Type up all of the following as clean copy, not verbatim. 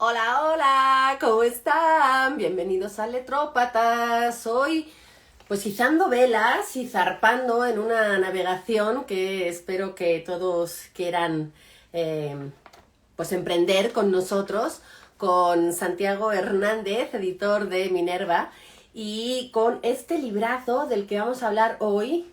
Hola, hola, ¿cómo están? Bienvenidos a Letrópatas. Hoy, pues izando velas y zarpando en una navegación que espero que todos quieran, eh, pues emprender con nosotros, con Santiago Hernández, editor de Minerva, y con este librazo del que vamos a hablar hoy,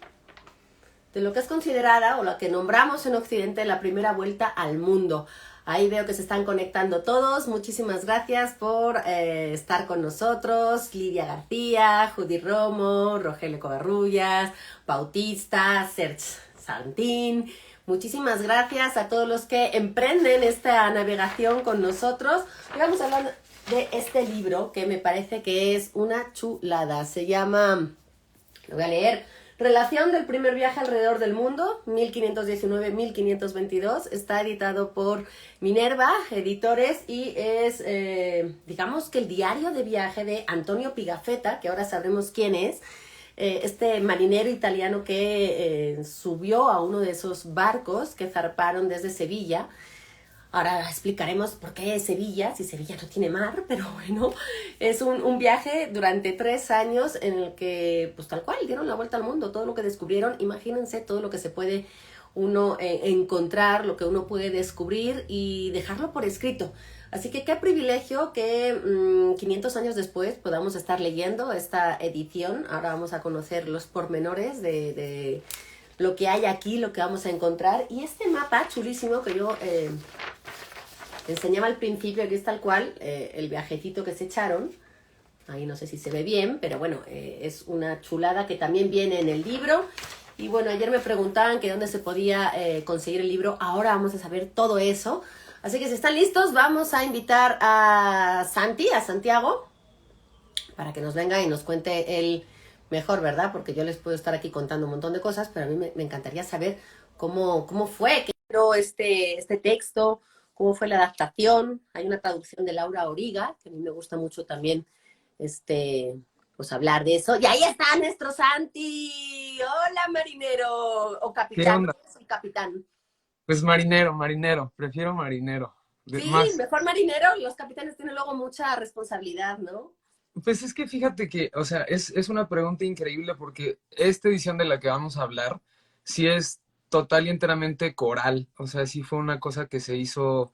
de lo que es considerada o lo que nombramos en Occidente la primera vuelta al mundo. Ahí veo que se están conectando todos. Muchísimas gracias por estar con nosotros. Lidia García, Judy Romo, Rogelio Covarrubias, Bautista, Serge Santín. Muchísimas gracias a todos los que emprenden esta navegación con nosotros. Hoy vamos a hablar de este libro que me parece que es una chulada. Se llama, lo voy a leer, Relación del primer viaje alrededor del mundo, 1519-1522. Está editado por Minerva Editores y es, digamos que el diario de viaje de Antonio Pigafetta, que ahora sabremos quién es, este marinero italiano que subió a uno de esos barcos que zarparon desde Sevilla. Ahora explicaremos por qué Sevilla, si Sevilla no tiene mar, pero bueno, es un viaje durante 3 años en el que, pues tal cual, dieron la vuelta al mundo, todo lo que descubrieron, imagínense todo lo que se puede uno encontrar, lo que uno puede descubrir y dejarlo por escrito. Así que qué privilegio que 500 años después podamos estar leyendo esta edición. Ahora vamos a conocer los pormenores de lo que hay aquí, lo que vamos a encontrar. Y este mapa chulísimo que yo enseñaba al principio, que es tal cual el viajecito que se echaron. Ahí no sé si se ve bien, pero bueno, es una chulada que también viene en el libro. Y bueno, ayer me preguntaban que dónde se podía conseguir el libro. Ahora vamos a saber todo eso. Así que si están listos, vamos a invitar a Santiago, para que nos venga y nos cuente él mejor, ¿verdad? Porque yo les puedo estar aquí contando un montón de cosas, pero a mí me encantaría saber cómo fue, qué generó este texto, cómo fue la adaptación. Hay una traducción de Laura Origa, que a mí me gusta mucho también, este, pues hablar de eso. Y ahí está nuestro Santi. Hola, marinero o ¿Qué capitán. onda? ¿Quién es el capitán? Pues marinero, marinero, prefiero marinero. Sí, Más, mejor marinero. Los capitanes tienen luego mucha responsabilidad, ¿no? pues es que fíjate que, o sea, es una pregunta increíble porque esta edición de la que vamos a hablar, sí es total y enteramente coral. O sea, sí fue una cosa que se hizo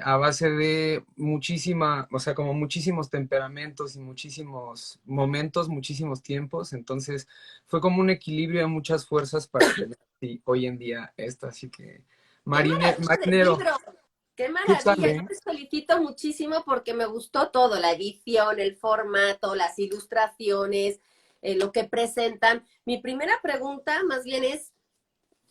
a base de muchísima, o sea, como muchísimos temperamentos y muchísimos momentos, muchísimos tiempos. Entonces, fue como un equilibrio de muchas fuerzas para tener sí, hoy en día esto. Así que, ¡Qué maravilla de marinero, libro! ¡Qué ¿qué maravilla! tal, Yo eh? te felicito muchísimo porque me gustó todo, la edición, el formato, las ilustraciones, lo que presentan. Mi primera pregunta más bien es,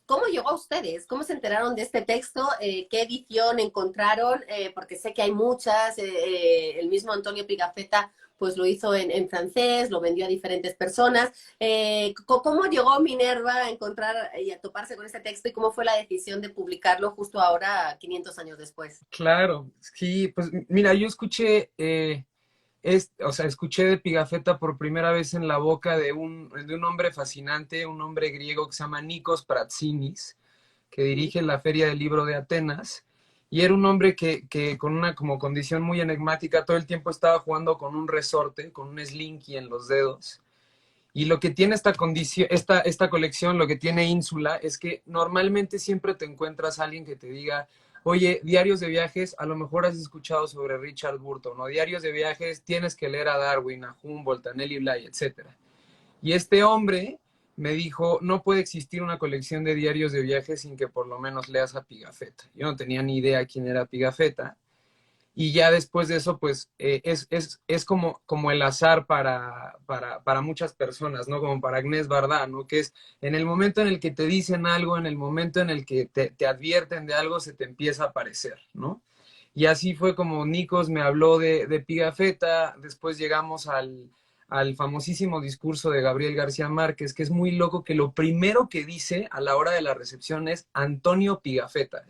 ¿cómo llegó a ustedes? ¿Cómo se enteraron de este texto? ¿Qué edición encontraron? Porque sé que hay muchas. El mismo Antonio Pigafetta pues lo hizo en francés, lo vendió a diferentes personas. ¿Cómo llegó Minerva a encontrar y a toparse con este texto y cómo fue la decisión de publicarlo justo ahora, 500 años después? Claro, sí, pues mira, yo escuché, o sea, escuché de Pigafetta por primera vez en la boca de un hombre fascinante, un hombre griego que se llama Nikos Pratsinis, que dirige la Feria del Libro de Atenas, y era un hombre que con una como condición muy enigmática todo el tiempo estaba jugando con un resorte, con un slinky en los dedos. Y lo que tiene esta condición, esta colección, lo que tiene Ínsula, es que normalmente siempre te encuentras a alguien que te diga, oye, diarios de viajes, a lo mejor has escuchado sobre Richard Burton, o diarios de viajes, tienes que leer a Darwin, a Humboldt, a Nelly Bly, etcétera. Y este hombre me dijo, no puede existir una colección de diarios de viajes sin que por lo menos leas a Pigafetta. Yo no tenía ni idea quién era Pigafetta, y ya después de eso, pues es como el azar para muchas personas, ¿no? Como para Agnès Varda, ¿no? Que es en el momento en el que te dicen algo, en el momento en el que te advierten de algo, se te empieza a aparecer, ¿no? Y así fue como Nikos me habló de Pigafetta, después llegamos al famosísimo discurso de Gabriel García Márquez, que es muy loco que lo primero que dice a la hora de la recepción es Antonio Pigafetta.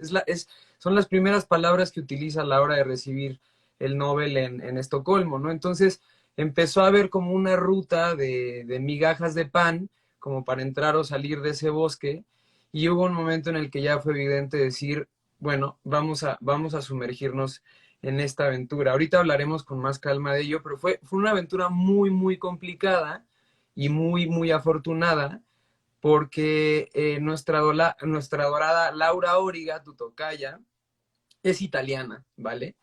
Son las primeras palabras que utiliza a la hora de recibir el Nobel en Estocolmo, ¿no? Entonces empezó a haber como una ruta de migajas de pan, como para entrar o salir de ese bosque, y hubo un momento en el que ya fue evidente decir, bueno, vamos a sumergirnos en esta aventura. Ahorita hablaremos con más calma de ello, pero fue una aventura muy, muy complicada y muy, muy afortunada porque nuestra adorada Laura Origa, tu tocaya, es italiana, ¿vale?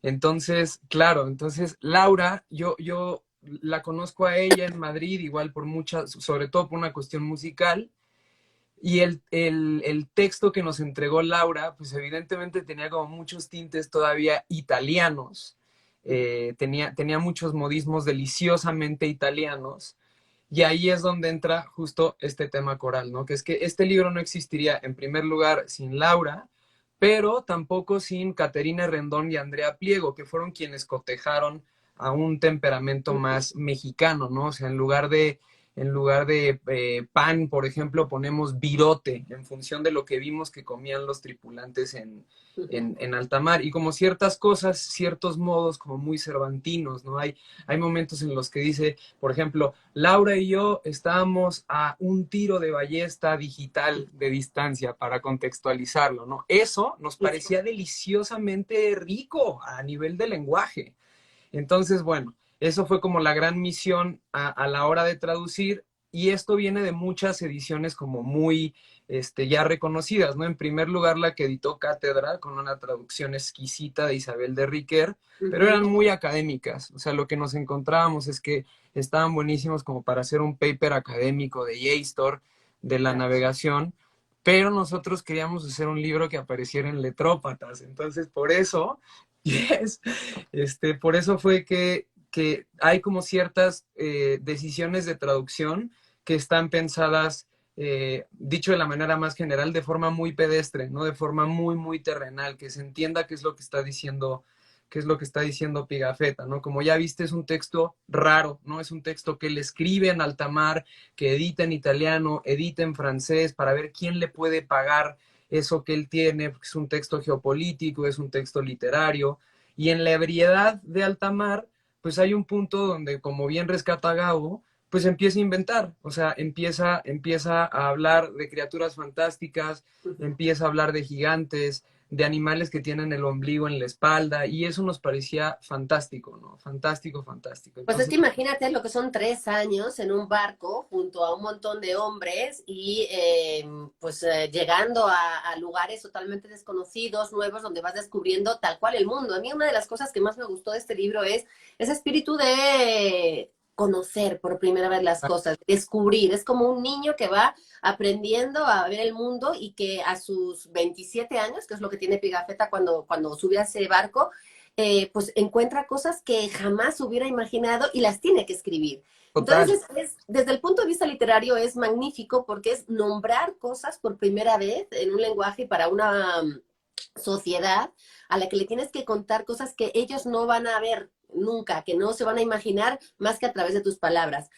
Entonces, claro, entonces Laura, yo la conozco a ella en Madrid, igual por muchas, sobre todo por una cuestión musical, y el texto que nos entregó Laura, pues evidentemente tenía como muchos tintes todavía italianos, tenía muchos modismos deliciosamente italianos, y ahí es donde entra justo este tema coral, ¿no? Que es que este libro no existiría en primer lugar sin Laura, pero tampoco sin Caterina Rendón y Andrea Pliego, que fueron quienes cotejaron a un temperamento más mexicano, ¿no? O sea, en lugar de pan, por ejemplo, ponemos virote en función de lo que vimos que comían los tripulantes en alta mar. Y como ciertas cosas, ciertos modos como muy cervantinos, ¿no? Hay momentos en los que dice, por ejemplo, Laura y yo estábamos a un tiro de ballesta digital de distancia para contextualizarlo, ¿no? Eso nos parecía deliciosamente rico a nivel de lenguaje. Entonces, bueno, eso fue como la gran misión a la hora de traducir y esto viene de muchas ediciones como muy ya reconocidas, ¿no? En primer lugar, la que editó Cátedra con una traducción exquisita de Isabel de Riquer, pero eran muy académicas, o sea, lo que nos encontrábamos es que estaban buenísimos como para hacer un paper académico de JSTOR, de la navegación, pero nosotros queríamos hacer un libro que apareciera en Letrópatas, entonces por eso, yes, por eso fue que hay como ciertas decisiones de traducción que están pensadas, dicho de la manera más general, de forma muy pedestre, ¿no? De forma muy, muy terrenal, que se entienda qué es lo que está diciendo, qué es lo que está diciendo Pigafetta, ¿no? Como ya viste, es un texto raro, ¿no? Es un texto que le escribe en alta mar, que edita en italiano, edita en francés, para ver quién le puede pagar eso que él tiene, porque es un texto geopolítico, es un texto literario, y en la ebriedad de alta mar, pues hay un punto donde, como bien rescata Gabo, pues empieza a inventar, o sea, empieza a hablar de criaturas fantásticas, empieza a hablar de gigantes, de animales que tienen el ombligo en la espalda, y eso nos parecía fantástico, ¿no? Fantástico, fantástico. Pues es Entonces, que imagínate lo que son 3 años en un barco junto a un montón de hombres y llegando a lugares totalmente desconocidos, nuevos, donde vas descubriendo tal cual el mundo. A mí una de las cosas que más me gustó de este libro es ese espíritu de conocer por primera vez las cosas, descubrir. Es como un niño que va aprendiendo a ver el mundo y que a sus 27 años, que es lo que tiene Pigafetta cuando sube a ese barco, pues encuentra cosas que jamás hubiera imaginado y las tiene que escribir. total, Entonces, desde el punto de vista literario es magnífico porque es nombrar cosas por primera vez en un lenguaje para una sociedad a la que le tienes que contar cosas que ellos no van a ver nunca, que no se van a imaginar más que a través de tus palabras.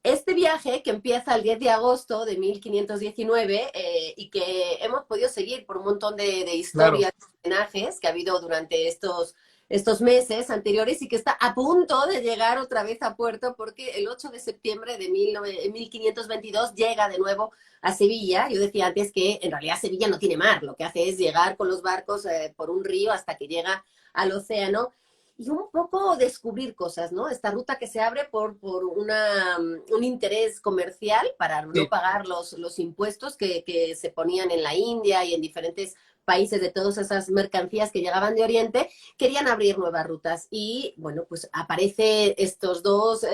Este viaje, que empieza el 10 de agosto de 1519 y que hemos podido seguir por un montón de claro, historias, homenajes que ha habido durante estos meses anteriores y que está a punto de llegar otra vez a puerto porque el 8 de septiembre de 1522 llega de nuevo a Sevilla. Yo decía antes que en realidad Sevilla no tiene mar, lo que hace es llegar con los barcos por un río hasta que llega al océano y un poco descubrir cosas, ¿no? Esta ruta que se abre por un interés comercial para no sí, pagar los impuestos que se ponían en la India y en diferentes países de todas esas mercancías que llegaban de Oriente, querían abrir nuevas rutas. Y bueno, pues aparece estos dos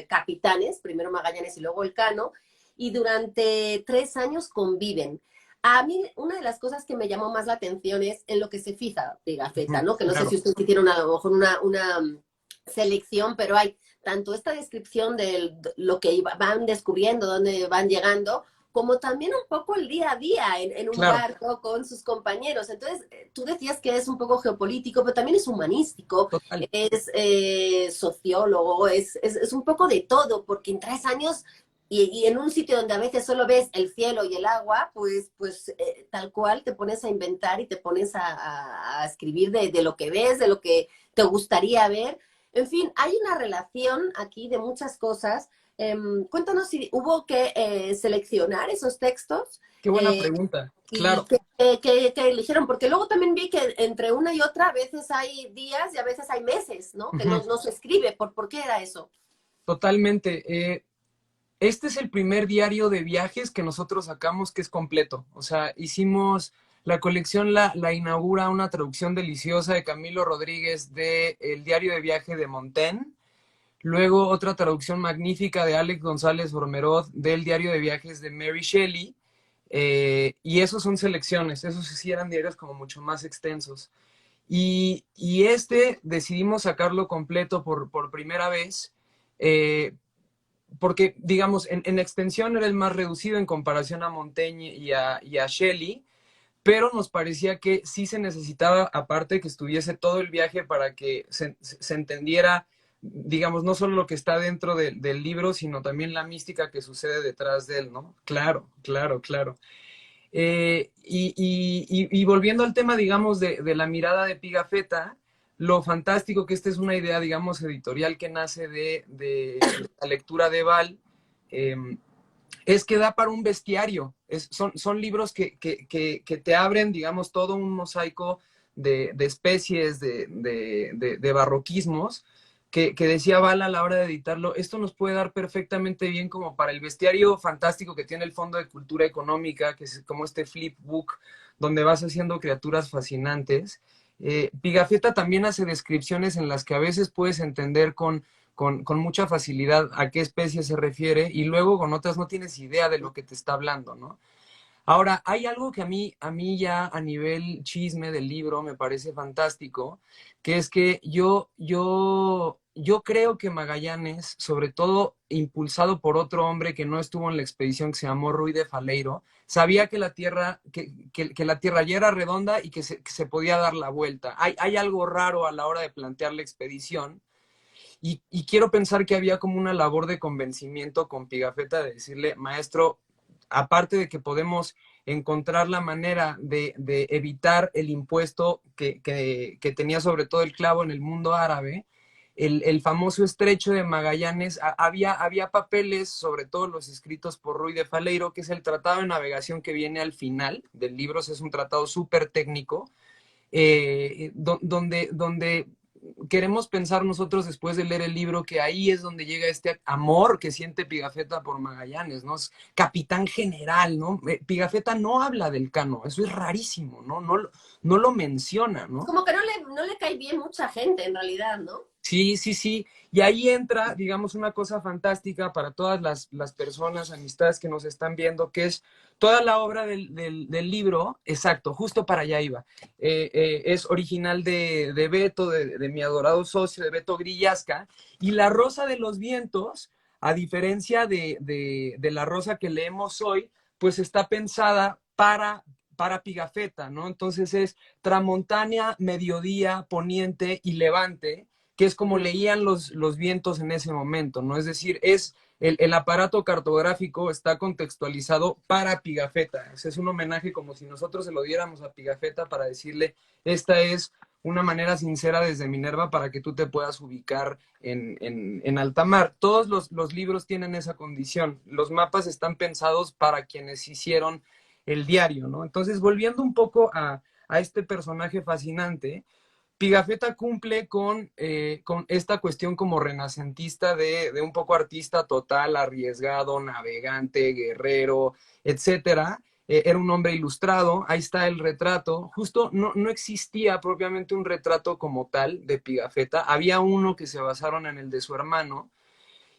capitanes, primero Magallanes y luego Elcano, y durante 3 años conviven. A mí, una de las cosas que me llamó más la atención es en lo que se fija Pigafetta, ¿no? Que no sé claro, si ustedes hicieron a lo mejor una selección, pero hay tanto esta descripción de lo que van descubriendo, dónde van llegando, como también un poco el día a día en un claro, barco con sus compañeros. Entonces, tú decías que es un poco geopolítico, pero también es humanístico, total. es sociólogo, es un poco de todo, porque en 3 años y en un sitio donde a veces solo ves el cielo y el agua, pues tal cual te pones a inventar y te pones a escribir de lo que ves, de lo que te gustaría ver. En fin, hay una relación aquí de muchas cosas Cuéntanos si hubo que seleccionar esos textos Qué buena eh, pregunta. y Claro, qué eligieron, porque luego también vi que entre una y otra a veces hay días y a veces hay meses, ¿no? Que ujú, no se escribe. ¿Por qué era eso? totalmente. Este es el primer diario de viajes que nosotros sacamos que es completo. O sea, hicimos la colección, la inaugura una traducción deliciosa de Camilo Rodríguez de El diario de viaje de Montaigne. Luego otra traducción magnífica de Alex González Ormerod del diario de viajes de Mary Shelley. Y esos son selecciones, esos sí eran diarios como mucho más extensos. Y este decidimos sacarlo completo por primera vez, eh, porque, digamos, en extensión era el más reducido en comparación a Montaigne y a Shelley, pero nos parecía que sí se necesitaba, aparte, que estuviese todo el viaje para que se entendiera, digamos, no solo lo que está dentro del libro, sino también la mística que sucede detrás de él, ¿no? Claro, claro, claro. Y volviendo al tema, digamos, de la mirada de Pigafetta, lo fantástico que esta es una idea, digamos, editorial que nace de la lectura de Val, eh, es que da para un bestiario. Son libros que te abren, digamos, todo un mosaico de especies, de barroquismos, que decía Bala a la hora de editarlo, esto nos puede dar perfectamente bien como para el bestiario fantástico que tiene el Fondo de Cultura Económica, que es como este flipbook, donde vas haciendo criaturas fascinantes. Pigafetta también hace descripciones en las que a veces puedes entender con mucha facilidad a qué especie se refiere y luego con otras no tienes idea de lo que te está hablando, ¿no? Ahora, hay algo que a mí ya a nivel chisme del libro me parece fantástico, que es que yo creo que Magallanes, sobre todo impulsado por otro hombre que no estuvo en la expedición, que se llamó Ruy de Faleiro, sabía que la Tierra, que la Tierra ya era redonda y que se podía dar la vuelta. Hay algo raro a la hora de plantear la expedición, y quiero pensar que había como una labor de convencimiento con Pigafetta de decirle, maestro, aparte de que podemos encontrar la manera de evitar el impuesto que tenía sobre todo el clavo en el mundo árabe, el famoso estrecho de Magallanes, había papeles, sobre todo los escritos por Ruy de Faleiro, que es el tratado de navegación que viene al final del libro, es un tratado súper técnico, donde queremos pensar nosotros después de leer el libro que ahí es donde llega este amor que siente Pigafetta por Magallanes, ¿no? Es capitán general, ¿no? Pigafetta no habla del Cano, eso es rarísimo, ¿no? No lo menciona, ¿no? Como que no le cae bien mucha gente en realidad, ¿no? Sí, sí, sí. Y ahí entra, digamos, una cosa fantástica para todas las personas, amistades que nos están viendo, que es toda la obra del libro, exacto, justo para allá iba. Es original de Beto, de mi adorado socio, de Beto Grillasca, y La Rosa de los Vientos, a diferencia de la rosa que leemos hoy, pues está pensada para Pigafetta, ¿no? Entonces es tramontana, mediodía, poniente y levante, que es como leían los vientos en ese momento, ¿no? Es decir, el aparato cartográfico está contextualizado para Pigafetta. Es un homenaje como si nosotros se lo diéramos a Pigafetta para decirle, esta es una manera sincera desde Minerva para que tú te puedas ubicar en alta mar. Todos los libros tienen esa condición. Los mapas están pensados para quienes hicieron el diario, ¿no? Entonces, volviendo un poco a este personaje fascinante, Pigafetta cumple con esta cuestión como renacentista de un poco artista total, arriesgado, navegante, guerrero, etcétera. Era un hombre ilustrado, ahí está el retrato. Justo no existía propiamente un retrato como tal de Pigafetta, había uno que se basaron en el de su hermano,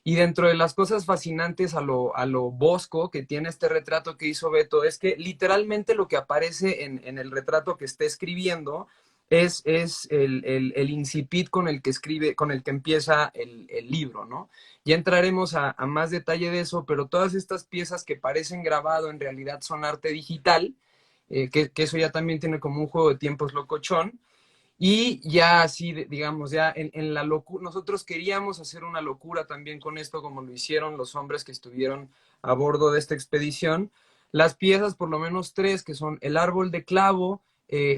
y dentro de las cosas fascinantes a lo Bosco que tiene este retrato que hizo Beto es que literalmente lo que aparece en el retrato que está escribiendo es el incipit con el que escribe, con el que empieza el libro, ¿no? Ya entraremos a más detalle de eso, pero todas estas piezas que parecen grabado en realidad son arte digital, que eso ya también tiene como un juego de tiempos locochón. Y ya así, digamos, ya en la locura, nosotros queríamos hacer una locura también con esto, como lo hicieron los hombres que estuvieron a bordo de esta expedición. Las piezas, por lo menos tres, que son el árbol de clavo,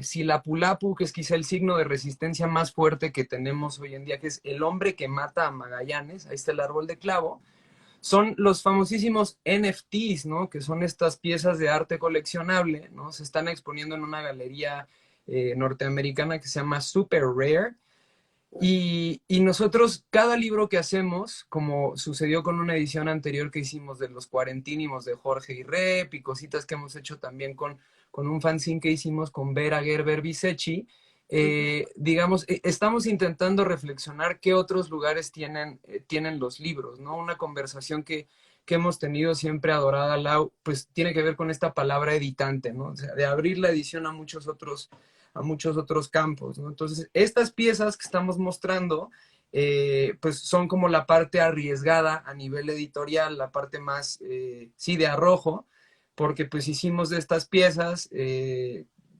Silapulapu, que es quizá el signo de resistencia más fuerte que tenemos hoy en día, que es el hombre que mata a Magallanes, ahí está el árbol de clavo. son los famosísimos NFTs, ¿no? Que son estas piezas de arte coleccionable, ¿no? Se están exponiendo en una galería norteamericana que se llama Super Rare. Y nosotros, cada libro que hacemos, como sucedió con una edición anterior que hicimos de los cuarentínimos de Jorge y Rep y cositas que hemos hecho también con un fanzine que hicimos con Vera Gerber Bisechi, digamos, estamos intentando reflexionar qué otros lugares tienen los libros, ¿no? Una conversación que hemos tenido siempre adorada, Lau, pues tiene que ver con esta palabra editante, ¿no? O sea, de abrir la edición a muchos otros campos, ¿no? Entonces, estas piezas que estamos mostrando, pues son como la parte arriesgada a nivel editorial, la parte más, sí, de arrojo, porque pues hicimos de estas piezas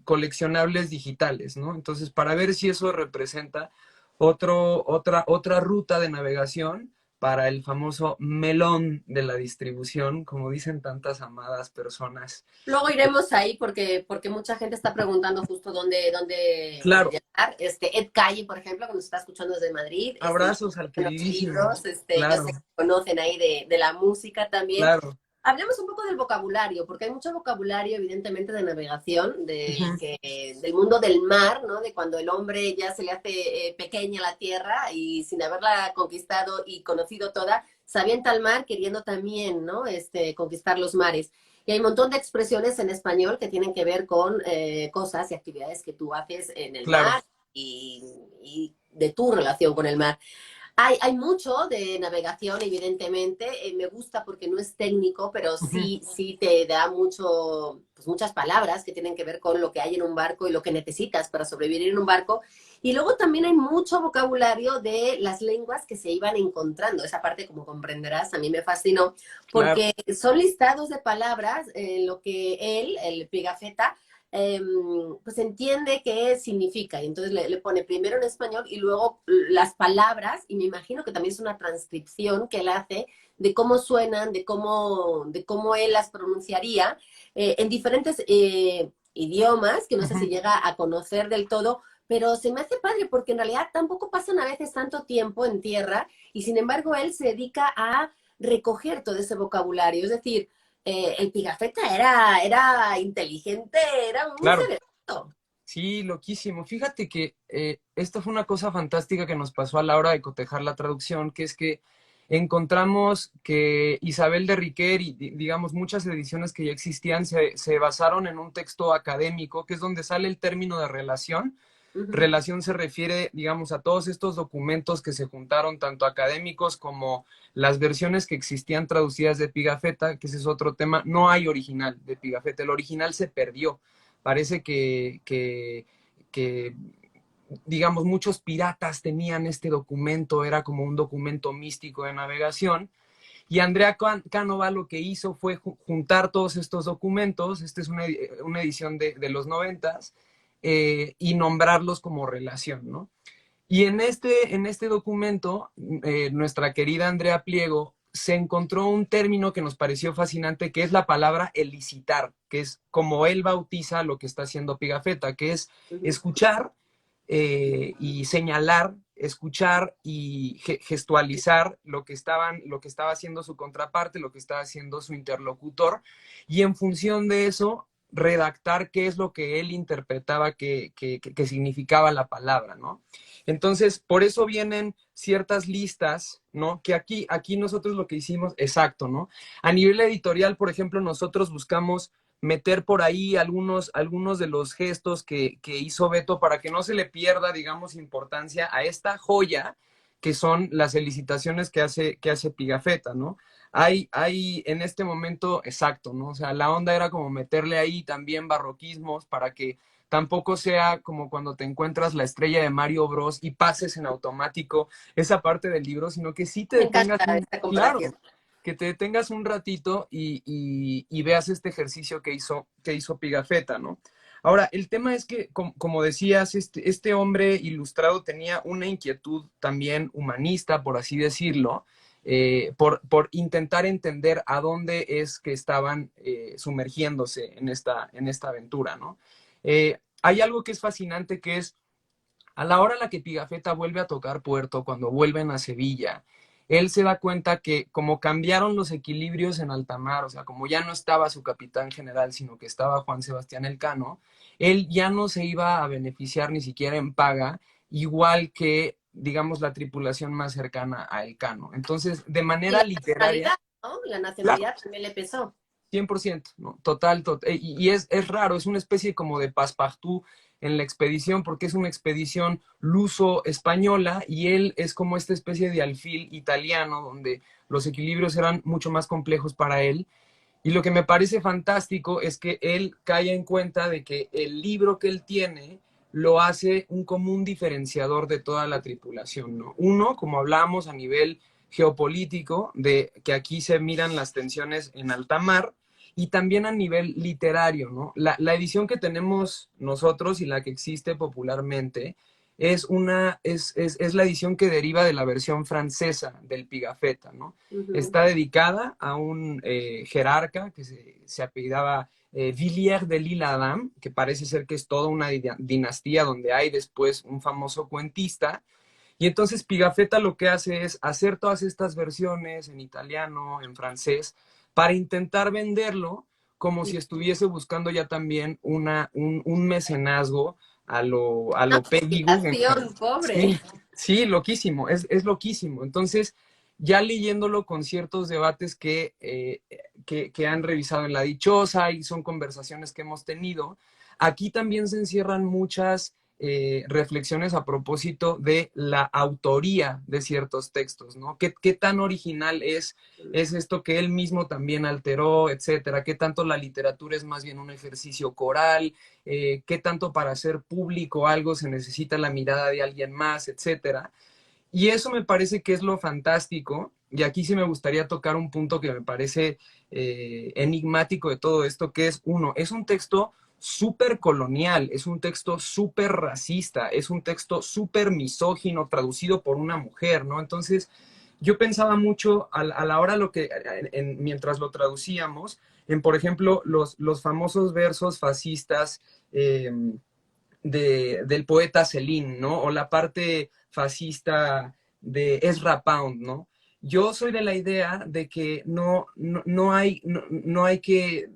coleccionables digitales, ¿no? Entonces, para ver si eso representa otra ruta de navegación para el famoso melón de la distribución, como dicen tantas amadas personas. Luego iremos ahí porque mucha gente está preguntando justo dónde Claro, llegar. Ed Calle, por ejemplo, que nos está escuchando desde Madrid, abrazos al los queridísimo. libros, yo sé Claro, que conocen ahí de la música también. claro. Hablemos un poco del vocabulario, porque hay mucho vocabulario, evidentemente, de navegación, Ujú. del mundo del mar, ¿no? De cuando el hombre ya se le hace pequeña la tierra y sin haberla conquistado y conocido toda, se avienta al mar queriendo también, ¿no? Conquistar los mares. Y hay un montón de expresiones en español que tienen que ver con cosas y actividades que tú haces en el Claro. mar y de tu relación con el mar. Hay mucho de navegación, evidentemente. Me gusta porque no es técnico, pero Ujú. sí te da pues muchas palabras que tienen que ver con lo que hay en un barco y lo que necesitas para sobrevivir en un barco. Y luego también hay mucho vocabulario de las lenguas que se iban encontrando. Esa parte, como comprenderás, a mí me fascinó Claro. porque son listados de palabras en lo que él, el Pigafetta, pues entiende qué significa y entonces le pone primero en español y luego las palabras y me imagino que también es una transcripción que él hace de cómo suenan, de cómo él las pronunciaría en diferentes idiomas que no sé si Ujú. llega a conocer del todo, pero se me hace padre porque en realidad tampoco pasan a veces tanto tiempo en tierra y sin embargo él se dedica a recoger todo ese vocabulario, es decir, el Pigafetta era inteligente, era un Claro. cerebro. Sí, loquísimo. Fíjate que esta fue una cosa fantástica que nos pasó a la hora de cotejar la traducción, que es que encontramos que Isabel de Riquer y, digamos, muchas ediciones que ya existían se basaron en un texto académico, que es donde sale el término de relación. Uh -huh. Relación se refiere, digamos, a todos estos documentos que se juntaron, tanto académicos como las versiones que existían traducidas de Pigafetta, que ese es otro tema. No hay original de Pigafetta, el original se perdió. Parece que digamos, muchos piratas tenían este documento, era como un documento místico de navegación. Y Andrea Canova lo que hizo fue juntar todos estos documentos, esta es una edición de los 90, y nombrarlos como relación, ¿no? Y en este documento, nuestra querida Andrea Pliego se encontró un término que nos pareció fascinante, que es la palabra elicitar, que es como él bautiza lo que está haciendo Pigafetta, que es Uh -huh. escuchar y señalar, escuchar y gestualizar lo que estaba haciendo su contraparte, lo que estaba haciendo su interlocutor, y en función de eso redactar qué es lo que él interpretaba que significaba la palabra, ¿no? Entonces, por eso vienen ciertas listas, ¿no? Que aquí nosotros lo que hicimos, exacto, ¿no? A nivel editorial, por ejemplo, nosotros buscamos meter por ahí algunos de los gestos que hizo Beto para que no se le pierda, digamos, importancia a esta joya que son las felicitaciones que hace Pigafetta, ¿no? Hay en este momento, exacto, ¿no? O sea, la onda era como meterle ahí también barroquismos para que tampoco sea como cuando te encuentras la estrella de Mario Bros y pases en automático esa parte del libro, sino que sí te Me detengas encanta un, esta claro, comparación. que te detengas un ratito y veas este ejercicio que hizo Pigafetta, ¿no? Ahora, el tema es que, como decías, este hombre ilustrado tenía una inquietud también humanista, por así decirlo, por intentar entender a dónde es que estaban sumergiéndose en esta aventura, ¿no? Hay algo que es fascinante, que es a la hora en la que Pigafetta vuelve a tocar Puerto, cuando vuelven a Sevilla, él se da cuenta que como cambiaron los equilibrios en alta mar, o sea, como ya no estaba su capitán general, sino que estaba Juan Sebastián Elcano, él ya no se iba a beneficiar ni siquiera en paga, igual que, digamos, la tripulación más cercana a Elcano. Entonces, de Y manera la literaria, nacionalidad, ¿no? La claro, nacionalidad también le pesó. 100%, ¿no? Total, y es raro, es una especie como de passepartout en la expedición, porque es una expedición luso-española y él es como esta especie de alfil italiano, donde los equilibrios eran mucho más complejos para él. Y lo que me parece fantástico es que él cae en cuenta de que el libro que él tiene lo hace un común diferenciador de toda la tripulación, ¿no? Uno, como hablamos a nivel geopolítico, de que aquí se miran las tensiones en alta mar, y también a nivel literario, ¿no? La edición que tenemos nosotros y la que existe popularmente es la edición que deriva de la versión francesa del Pigafetta, ¿no? Ujú. Está dedicada a un jerarca que se apellidaba Villiers de L'Isle-Adam, que parece ser que es toda una dinastía donde hay después un famoso cuentista. Y entonces Pigafetta lo que hace es hacer todas estas versiones en italiano, en francés, para intentar venderlo como si estuviese buscando ya también un mecenazgo a lo Peggy Guggenheim. Inspiración, pobre. Sí, sí, loquísimo, es loquísimo. Entonces, ya leyéndolo con ciertos debates que han revisado en La Dichosa y son conversaciones que hemos tenido, aquí también se encierran muchas reflexiones a propósito de la autoría de ciertos textos, ¿no? ¿Qué tan original es esto que él mismo también alteró, etcétera? ¿Qué tanto la literatura es más bien un ejercicio coral? ¿Qué tanto para hacer público algo se necesita la mirada de alguien más, etcétera? Y eso me parece que es lo fantástico, y aquí sí me gustaría tocar un punto que me parece enigmático de todo esto, que es, uno, es un texto súper colonial, es un texto súper racista, es un texto súper misógino traducido por una mujer, ¿no? Entonces, yo pensaba mucho a la hora mientras lo traducíamos, en, por ejemplo, los famosos versos fascistas del poeta Celine, ¿no? O la parte fascista de Ezra Pound, ¿no? Yo soy de la idea de que no hay que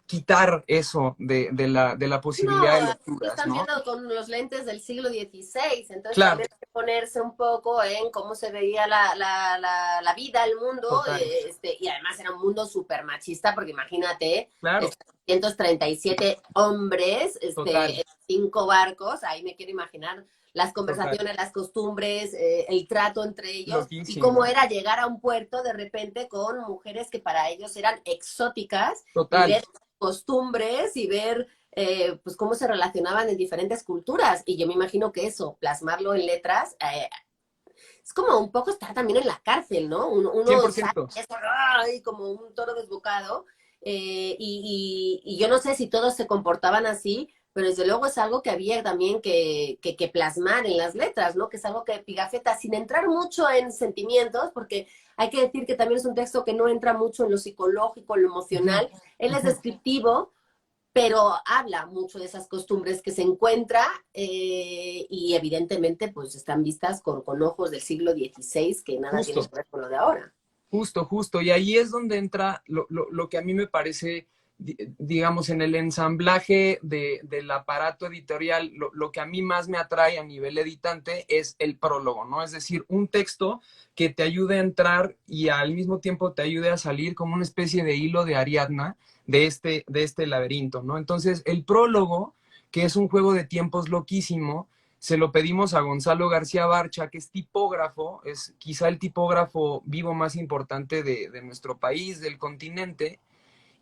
quitar eso de la posibilidad No, de lo lecturas, están ¿no? viendo con los lentes del siglo XVI, entonces Claro, también hay que ponerse un poco en cómo se veía la vida, el mundo, total, y además era un mundo súper machista, porque imagínate, claro, 137 hombres, total, 5 barcos, ahí me quiero imaginar las total, conversaciones, las costumbres, el trato entre ellos, y cómo loquísimo, era llegar a un puerto de repente con mujeres que para ellos eran exóticas, y total, ver costumbres y ver pues cómo se relacionaban en diferentes culturas. Y yo me imagino que eso, plasmarlo en letras, es como un poco estar también en la cárcel, ¿no? Uno sale 100%. eso, ¡ay! Como un toro desbocado. Y yo no sé si todos se comportaban así, pero desde luego es algo que había también que plasmar en las letras, ¿no? Que es algo que Pigafetta, sin entrar mucho en sentimientos, porque hay que decir que también es un texto que no entra mucho en lo psicológico, en lo Uh -huh, emocional, él uh es -huh. descriptivo, pero habla mucho de esas costumbres que se encuentra y evidentemente pues están vistas con ojos del siglo XVI que nada tienen Justo. que ver con lo de ahora. Justo, justo. Y ahí es donde entra lo que a mí me parece, digamos, en el ensamblaje del aparato editorial, lo que a mí más me atrae a nivel editante es el prólogo, ¿no? Es decir, un texto que te ayude a entrar y al mismo tiempo te ayude a salir como una especie de hilo de Ariadna de este laberinto, ¿no? Entonces, el prólogo, que es un juego de tiempos loquísimo, se lo pedimos a Gonzalo García Barcha, que es tipógrafo, es quizá el tipógrafo vivo más importante de nuestro país, del continente,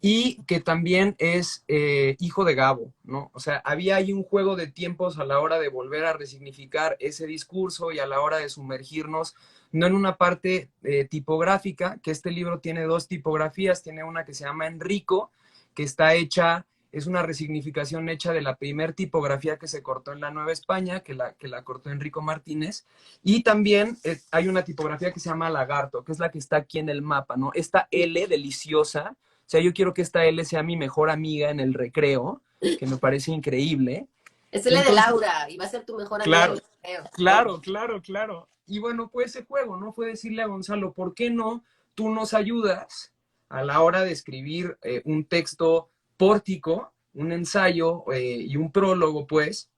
y que también es hijo de Gabo, ¿no? O sea, había ahí un juego de tiempos a la hora de volver a resignificar ese discurso y a la hora de sumergirnos, no en una parte tipográfica, que este libro tiene dos tipografías, tiene una que se llama Enrico, que está hecha, es una resignificación hecha de la primer tipografía que se cortó en la Nueva España, que la cortó Enrico Martínez, y también hay una tipografía que se llama Lagarto, que es la que está aquí en el mapa, ¿no? Esta L deliciosa, o sea, yo quiero que esta L sea mi mejor amiga en el recreo, que me parece increíble. Es Y el de entonces, Laura y va a ser tu mejor amiga, claro, yo creo. claro, claro, claro. y bueno, fue ese juego, ¿no? Fue decirle a Gonzalo, ¿por qué no tú nos ayudas a la hora de escribir un texto pórtico, un ensayo y un prólogo, pues,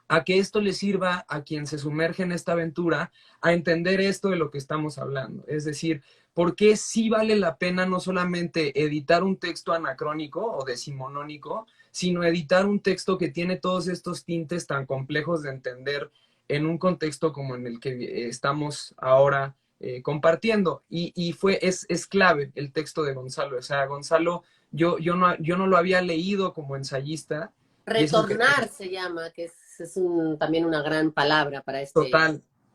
a que esto le sirva a quien se sumerge en esta aventura a entender esto de lo que estamos hablando? Es decir, ¿por qué sí vale la pena no solamente editar un texto anacrónico o decimonónico, sino editar un texto que tiene todos estos tintes tan complejos de entender en un contexto como en el que estamos ahora compartiendo? Es clave el texto de Gonzalo. O sea, Gonzalo, yo no lo había leído como ensayista, y eso que Retornar se llama, que es también una gran palabra para este.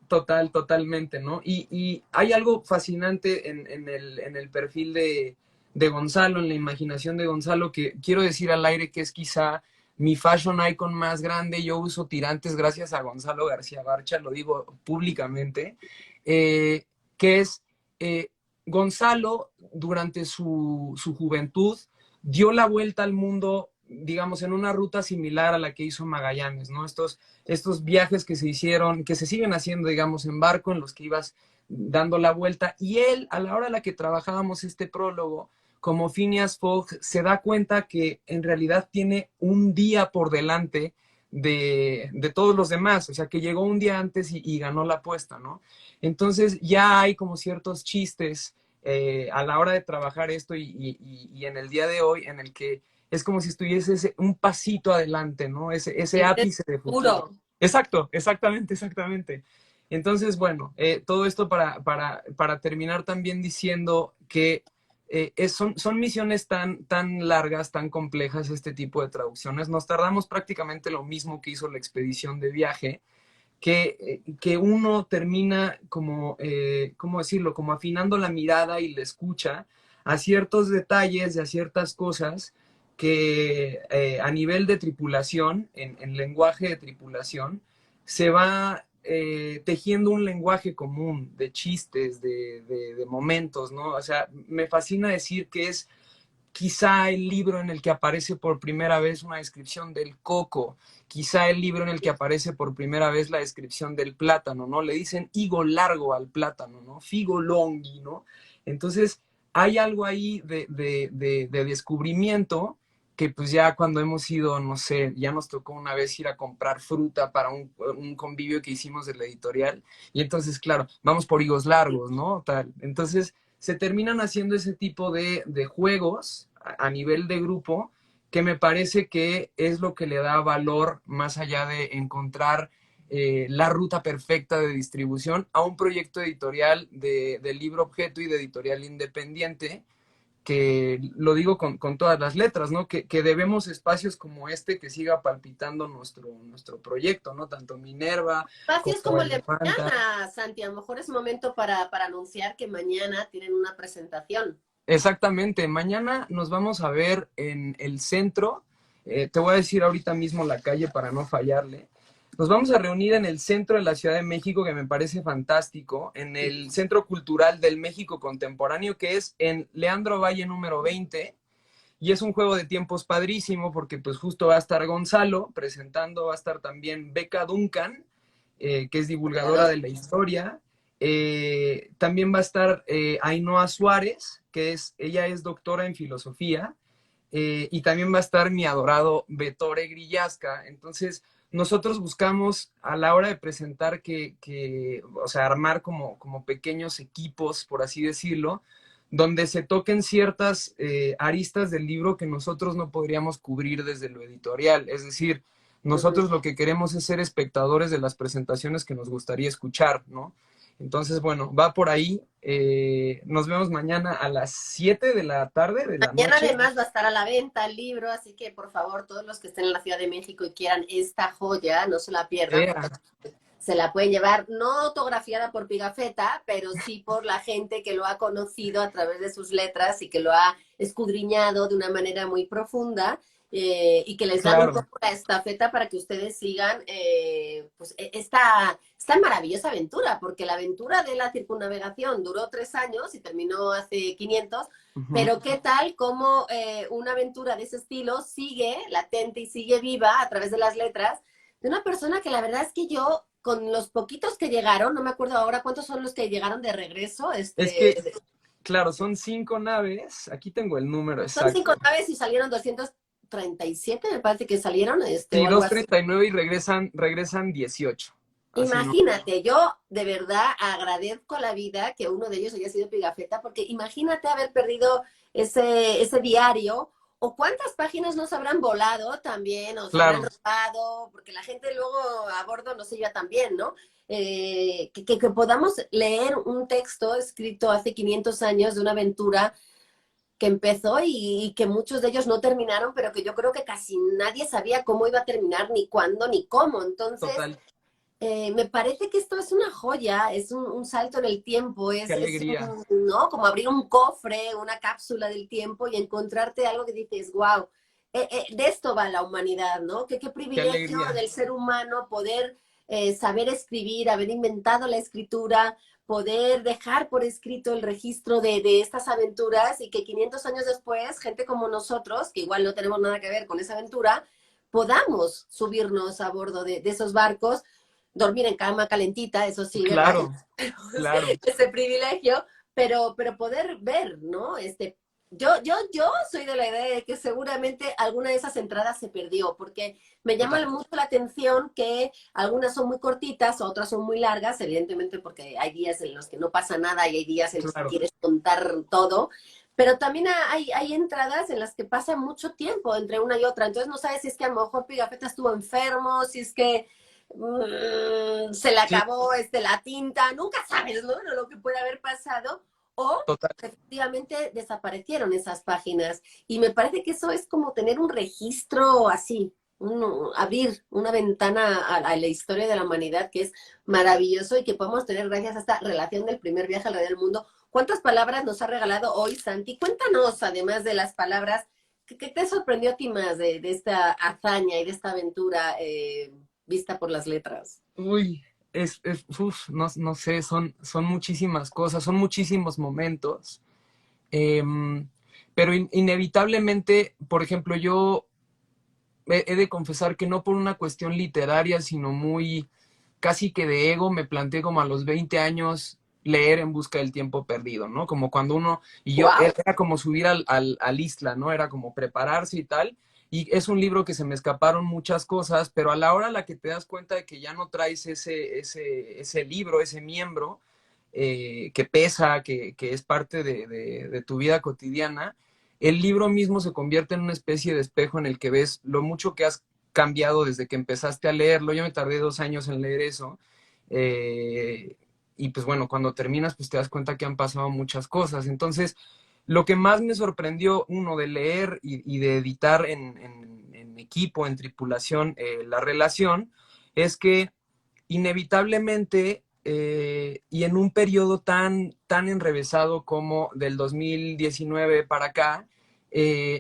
total, totalmente, ¿no? Y hay algo fascinante en el perfil de Gonzalo, en la imaginación de Gonzalo, que quiero decir al aire que es quizá mi fashion icon más grande. Yo uso tirantes gracias a Gonzalo García Barcha, lo digo públicamente, eh, que es Gonzalo durante su juventud dio la vuelta al mundo, digamos, en una ruta similar a la que hizo Magallanes, ¿no? Estos viajes que se hicieron, que se siguen haciendo, digamos, en barco, en los que ibas dando la vuelta. Y él, a la hora en la que trabajábamos este prólogo, como Phineas Fogg, se da cuenta que en realidad tiene un día por delante de todos los demás, o sea, que llegó un día antes y ganó la apuesta, ¿no? Entonces ya hay como ciertos chistes a la hora de trabajar esto y en el día de hoy en el que es como si estuviese un pasito adelante, ¿no? Ese Es ápice de futuro. puro. Exacto, exactamente. Entonces, bueno, todo esto para terminar también diciendo que son misiones tan largas, tan complejas, este tipo de traducciones. Nos tardamos prácticamente lo mismo que hizo la expedición de viaje, que uno termina como, ¿cómo decirlo? Como afinando la mirada y la escucha a ciertos detalles y a ciertas cosas que a nivel de tripulación, en lenguaje de tripulación, se va tejiendo un lenguaje común de chistes, de momentos, ¿no? O sea, me fascina decir que es quizá el libro en el que aparece por primera vez una descripción del coco, quizá el libro en el que aparece por primera vez la descripción del plátano, ¿no? Le dicen higo largo al plátano, ¿no? Figo longhi, ¿no? Entonces, hay algo ahí de descubrimiento que pues ya cuando hemos ido, no sé, ya nos tocó una vez ir a comprar fruta para un convivio que hicimos de la editorial, y entonces, claro, vamos por higos largos, ¿no? Tal. Entonces, se terminan haciendo ese tipo de juegos a nivel de grupo, que me parece que es lo que le da valor más allá de encontrar la ruta perfecta de distribución a un proyecto editorial de libro objeto y de editorial independiente, que lo digo con todas las letras, ¿no? Que debemos espacios como este que siga palpitando nuestro proyecto, ¿no? Tanto Minerva Espacios como como el de Elefanta. mañana, Santi, a lo mejor es momento para anunciar que mañana tienen una presentación. Exactamente, mañana nos vamos a ver en el centro. Te voy a decir ahorita mismo la calle para no fallarle. Nos vamos a reunir en el centro de la Ciudad de México, que me parece fantástico, en el Centro Cultural del México Contemporáneo, que es en Leandro Valle número 20. Y es un juego de tiempos padrísimo, porque pues justo va a estar Gonzalo presentando, va a estar también Beca Duncan, que es divulgadora de la historia. También va a estar Ainhoa Suárez, ella es doctora en filosofía, y también va a estar mi adorado Bettore Grillasca. Entonces, nosotros buscamos a la hora de presentar o sea, armar como pequeños equipos, por así decirlo, donde se toquen ciertas aristas del libro que nosotros no podríamos cubrir desde lo editorial. Es decir, nosotros lo que queremos es ser espectadores de las presentaciones que nos gustaría escuchar, ¿no? Entonces, bueno, va por ahí. Nos vemos mañana a las 7 de la tarde, de la Mañana noche. además va a estar a la venta el libro, así que por favor, todos los que estén en la Ciudad de México y quieran esta joya, no se la pierdan, porque Eh, se la pueden llevar, no autografiada por Pigafetta, pero sí por la gente que lo ha conocido a través de sus letras y que lo ha escudriñado de una manera muy profunda, y que les dan un claro, poco la estafeta para que ustedes sigan pues, esta maravillosa aventura, porque la aventura de la circunnavegación duró 3 años y terminó hace 500, uh-huh, pero ¿qué tal como una aventura de ese estilo sigue latente y sigue viva a través de las letras de una persona que la verdad es que yo con los poquitos que llegaron, no me acuerdo ahora cuántos son los que llegaron de regreso, Es que, claro, son 5 naves. Aquí tengo el número son exacto. 5 naves y salieron 237, me parece que salieron, Sí, o algo así. 239 y regresan 18. Así no. Imagínate, yo de verdad agradezco a la vida que uno de ellos haya sido Pigafetta, porque imagínate haber perdido ese diario, o cuántas páginas nos habrán volado también, o se habrán Claro, robado, porque la gente luego a bordo no se lleva tan bien, ¿no? Que podamos leer un texto escrito hace 500 años de una aventura que empezó y que muchos de ellos no terminaron, pero que yo creo que casi nadie sabía cómo iba a terminar, ni cuándo, ni cómo. Entonces, total. me parece que esto es una joya, es un salto en el tiempo, Qué es alegría, ¿no? Como abrir un cofre, una cápsula del tiempo y encontrarte algo que dices, wow, de esto va la humanidad, ¿no? Qué qué privilegio alegría. del ser humano poder saber escribir, haber inventado la escritura, poder dejar por escrito el registro de estas aventuras y que 500 años después, gente como nosotros, que igual no tenemos nada que ver con esa aventura, podamos subirnos a bordo de esos barcos, dormir en cama calentita, eso sí, ¿verdad? Claro, claro. Ese privilegio, pero poder ver, ¿no? Yo soy de la idea de que seguramente alguna de esas entradas se perdió, porque me llama Total. mucho la atención que algunas son muy cortitas, otras son muy largas, evidentemente porque hay días en los que no pasa nada y hay días en los que Claro. quieres contar todo, pero también hay entradas en las que pasa mucho tiempo entre una y otra, entonces no sabes si es que a lo mejor Pigafetta estuvo enfermo, si es que se le Sí, acabó la tinta, nunca sabes, ¿no? Lo que puede haber pasado, o total. efectivamente desaparecieron esas páginas. Y me parece que eso es como tener un registro así, abrir una ventana a la historia de la humanidad que es maravilloso y que podemos tener gracias a esta relación del primer viaje alrededor del mundo. ¿Cuántas palabras nos ha regalado hoy Santi? Cuéntanos, además de las palabras, ¿qué te sorprendió a ti más de esta hazaña y de esta aventura vista por las letras? Uy, no, no sé, son muchísimas cosas, son muchísimos momentos. Em, pero inevitablemente, por ejemplo, yo he de confesar que no por una cuestión literaria, sino muy casi que de ego, me planteé como a los 20 años leer En busca del tiempo perdido, ¿no? Como cuando uno, y yo, ¡Wow! era como subir al Isla, ¿no? Era como prepararse y tal. Y es un libro que se me escaparon muchas cosas, pero a la hora a la que te das cuenta de que ya no traes ese libro, ese miembro, que pesa, que es parte de tu vida cotidiana, el libro mismo se convierte en una especie de espejo en el que ves lo mucho que has cambiado desde que empezaste a leerlo. Yo me tardé 2 años en leer eso. eh, y pues bueno, cuando terminas, pues te das cuenta que han pasado muchas cosas. Entonces, lo que más me sorprendió, uno, de leer y de editar en equipo, en tripulación, la relación, es que inevitablemente, y en un periodo tan enrevesado como del 2019 para acá,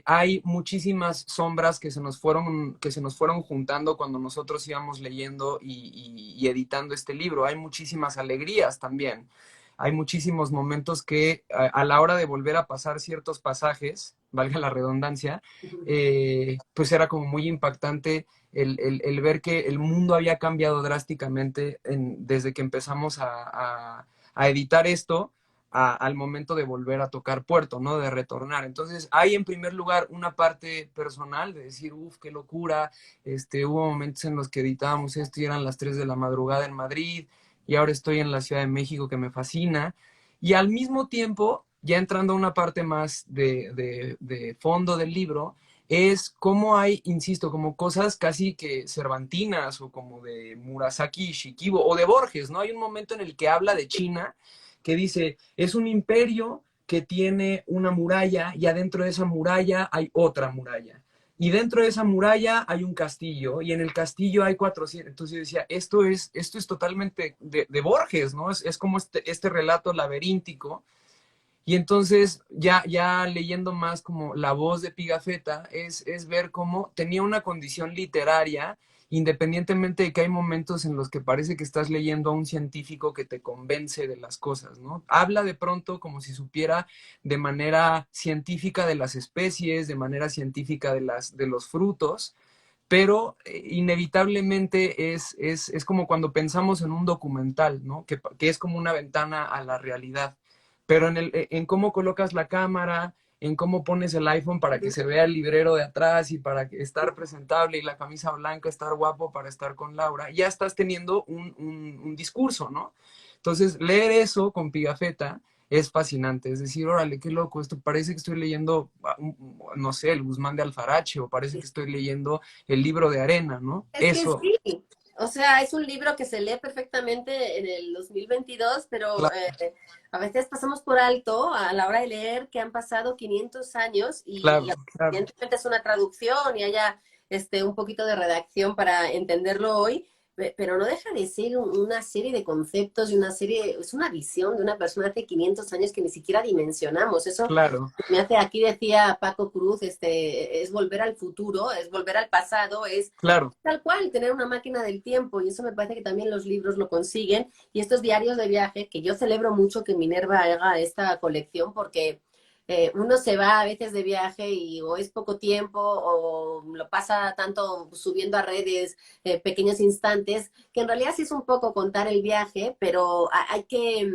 hay muchísimas sombras que se nos fueron juntando cuando nosotros íbamos leyendo y editando este libro. Hay muchísimas alegrías también. Hay muchísimos momentos que a la hora de volver a pasar ciertos pasajes, valga la redundancia, pues era como muy impactante el ver que el mundo había cambiado drásticamente desde que empezamos a editar esto al momento de volver a tocar puerto, ¿no? De retornar. Entonces, hay en primer lugar una parte personal de decir, uff, qué locura, hubo momentos en los que editábamos esto y eran las 3 de la madrugada en Madrid, y ahora estoy en la Ciudad de México que me fascina. Y al mismo tiempo, ya entrando a una parte más de fondo del libro, es cómo hay, insisto, como cosas casi que cervantinas o como de Murasaki Shikibu o de Borges, ¿no? Hay un momento en el que habla de China que dice, es un imperio que tiene una muralla y adentro de esa muralla hay otra muralla. Y dentro de esa muralla hay un castillo y en el castillo hay 400. Entonces yo decía, esto es totalmente de Borges, ¿no? Es como este relato laberíntico. Y entonces, ya leyendo más como la voz de Pigafetta, es ver cómo tenía una condición literaria, independientemente de que hay momentos en los que parece que estás leyendo a un científico que te convence de las cosas, ¿no? Habla de pronto como si supiera de manera científica de las especies, de manera científica de los frutos, pero inevitablemente es como cuando pensamos en un documental, ¿no? Que es como una ventana a la realidad. Pero en cómo colocas la cámara, en cómo pones el iPhone para que se vea el librero de atrás y para estar presentable y la camisa blanca, estar guapo para estar con Laura, ya estás teniendo un discurso, ¿no? Entonces, leer eso con Pigafetta es fascinante. Es decir, órale, qué loco, esto parece que estoy leyendo, no sé, el Guzmán de Alfarache, o parece que estoy leyendo el libro de Arena, ¿no? Es que Eso, sí, o sea, es un libro que se lee perfectamente en el 2022, pero claro, a veces pasamos por alto a la hora de leer que han pasado 500 años claro, y claro. evidentemente es una traducción y haya un poquito de redacción para entenderlo hoy, pero no deja de ser una serie de conceptos y una serie, es una visión de una persona hace 500 años que ni siquiera dimensionamos. Eso Claro, me hace, aquí decía Paco Cruz, es volver al futuro, es volver al pasado, es claro. tal cual, tener una máquina del tiempo, y eso me parece que también los libros lo consiguen, y estos diarios de viaje, que yo celebro mucho que Minerva haga esta colección, porque uno se va a veces de viaje y o es poco tiempo o lo pasa tanto subiendo a redes pequeños instantes, que en realidad sí es un poco contar el viaje, pero hay que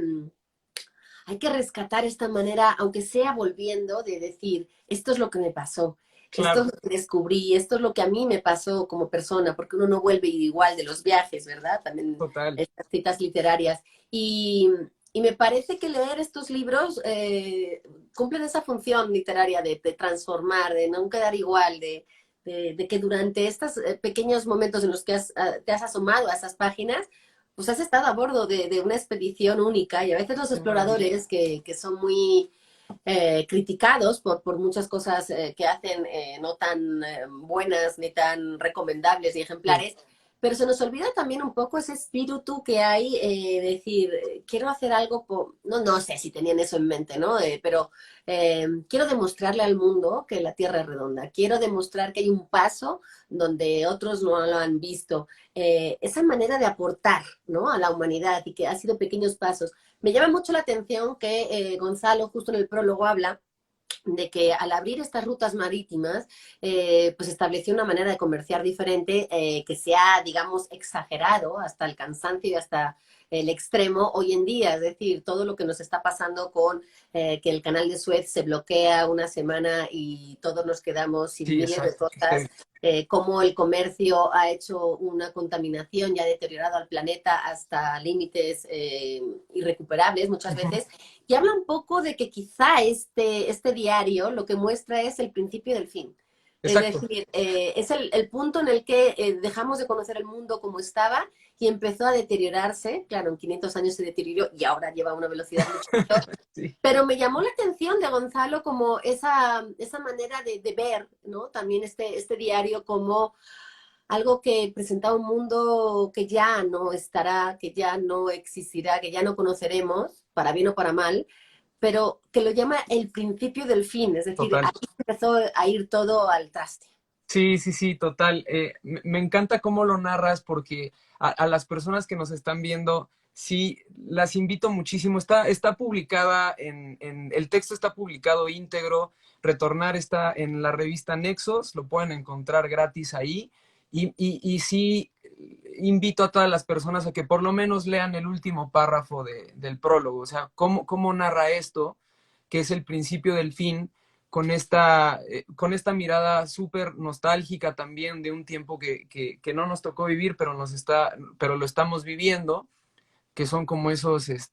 rescatar esta manera, aunque sea volviendo, de decir, esto es lo que me pasó, esto es Claro, lo que descubrí, esto es lo que a mí me pasó como persona, porque uno no vuelve igual de los viajes, ¿verdad? También total. estas citas literarias. Y me parece que leer estos libros cumplen esa función literaria de transformar, de no quedar igual, de que durante estos pequeños momentos en los que te has asomado a esas páginas, pues has estado a bordo de una expedición única, y a veces los Qué maravilla. exploradores que son muy criticados por muchas cosas que hacen no tan buenas ni tan recomendables y Sí, ejemplares, pero se nos olvida también un poco ese espíritu que hay, decir, quiero hacer algo, no, no sé si tenían eso en mente, ¿no? Pero quiero demostrarle al mundo que la Tierra es redonda, quiero demostrar que hay un paso donde otros no lo han visto. Esa manera de aportar, ¿no? A la humanidad, y que ha sido pequeños pasos. Me llama mucho la atención que Gonzalo, justo en el prólogo, habla de que al abrir estas rutas marítimas, pues estableció una manera de comerciar diferente que se ha, digamos, exagerado hasta el cansancio y hasta el extremo hoy en día. Es decir, todo lo que nos está pasando con que el canal de Suez se bloquea una semana y todos nos quedamos sin sí, miles de exacto. cosas, cómo el comercio ha hecho una contaminación y ha deteriorado al planeta hasta límites irrecuperables muchas veces, y habla un poco de que quizá este diario lo que muestra es el principio del fin. Es Exacto. decir, es el punto en el que dejamos de conocer el mundo como estaba y empezó a deteriorarse. Claro, en 500 años se deterioró y ahora lleva a una velocidad mucho mayor. Sí, Pero me llamó la atención de Gonzalo como esa manera de ver, ¿no? También este diario como algo que presentaba un mundo que ya no estará, que ya no existirá, que ya no conoceremos, para bien o para mal, pero que lo llama el principio del fin, es decir, total. ahí empezó a ir todo al traste. Sí, sí, sí, total. Me encanta cómo lo narras porque a las personas que nos están viendo, sí, las invito muchísimo. Está publicada el texto está publicado íntegro. Retornar está en la revista Nexos, lo pueden encontrar gratis ahí. Y sí, invito a todas las personas a que por lo menos lean el último párrafo del prólogo. O sea, cómo narra esto, que es el principio del fin con esta mirada súper nostálgica también de un tiempo que no nos tocó vivir, pero lo estamos viviendo, que son como esas